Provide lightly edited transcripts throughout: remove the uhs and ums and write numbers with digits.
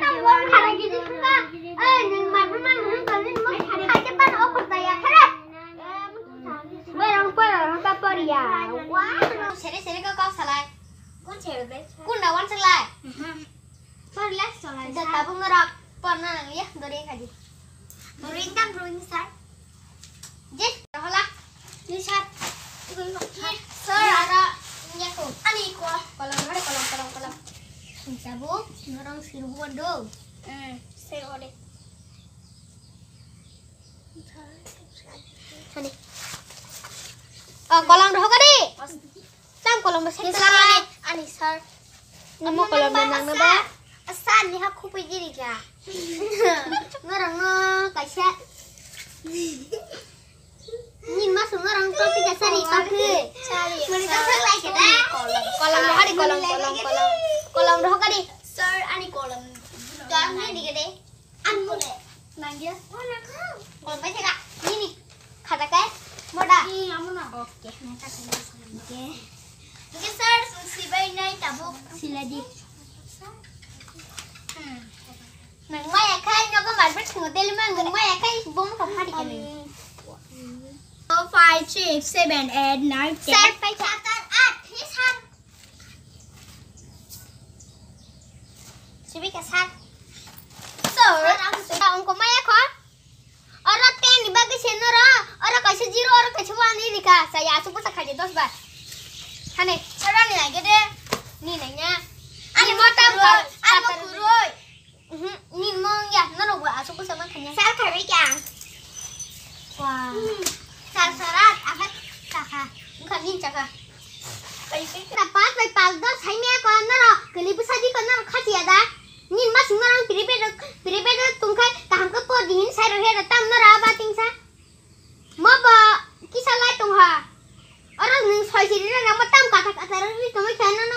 tao muốn thằng gì chứ ta nhưng mà nó mang nó còn lên mới hai cái bát ốc còn tay à thế đấy bây giờ quay rồi nó ta bơi à quá sẽ có con xài lại con đầu ăn xài lại bơi lát xài lại giờ ta bung nó đọc còn nó là gì đồ đi cái gì đồ đi cam đồ đi sai yes rồi là đi sai sơ rồi nha cô anh đi qua kolom sabuk orang siruan dong siruan deh sini kolom dah ka di tam kolom besar sini ani sir namo kolom benang na ba asan ni aku pergi di ka ngarang no kaisa nhìn mắt xuống ngarang to tiga sari tapi mereka selai kita kolom dah di kolom dah ka di sir ani kolom gan ni di gede an boleh nangis kolom baca kak ini kata kayak moda oke oke sir si bayi naik tabuk sila di nang maya kai nyoga marbet ngotel mah nang maya kai bom ka phadi kene 5, 6, 7, 8, 9, 10. Sir baca akan hisan Sibi kasar sir ông có maya kho orang ten di bagi senora orang kasih zero orang kasih one ini kah saya asup sak aja dos bar hane cara ni lagi deh ni nanya ani mau tambah apa kuroi ni mau ya naro gua asup sama kanya saya kari kang wah sasarat apa kakak bukan ni kakak dapat baik paldos hai mea ko naro kelip sadi ko naro khati ada nhìn mắt chúng nó đang prepare tung khai ta ham ko din sai rồi hết tam nó ra ba ting sa mo ba kisa lai tung ha orang ning sai sini na ma tam kata kata ri to mai kana no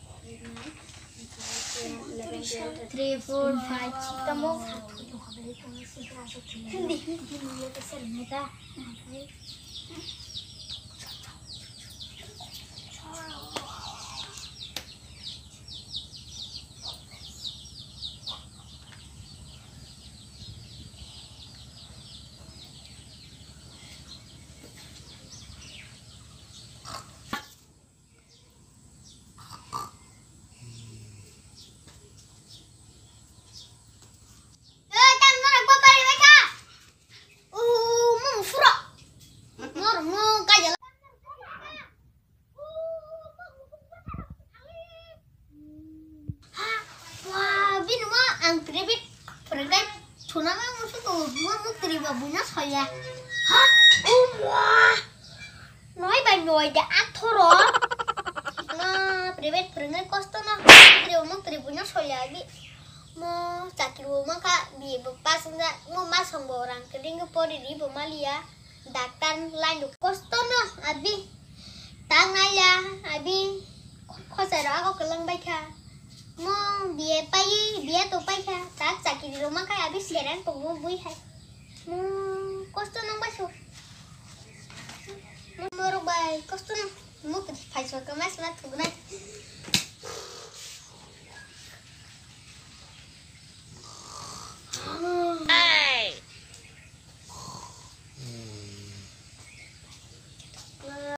3, 4, 5, 6. Kamu Hindi. Nói bài nồi đã ác thôi đó. Nah, pribet pernah kosto na. Tribu nya soalnya bi. Mo cakiru maka bi bepas enggak ngumas sama orang kering po di Bomalia. Datang lain kosto na abi. Tangnaya abi. Kho sai đó có kelang bai kha. Mo bia tu pai kha. Tak cakiru maka abi siaran pengu bui hai. Mo kosto nang baso. Moro bay kosto na. Mo phải cho cái máy smart của này.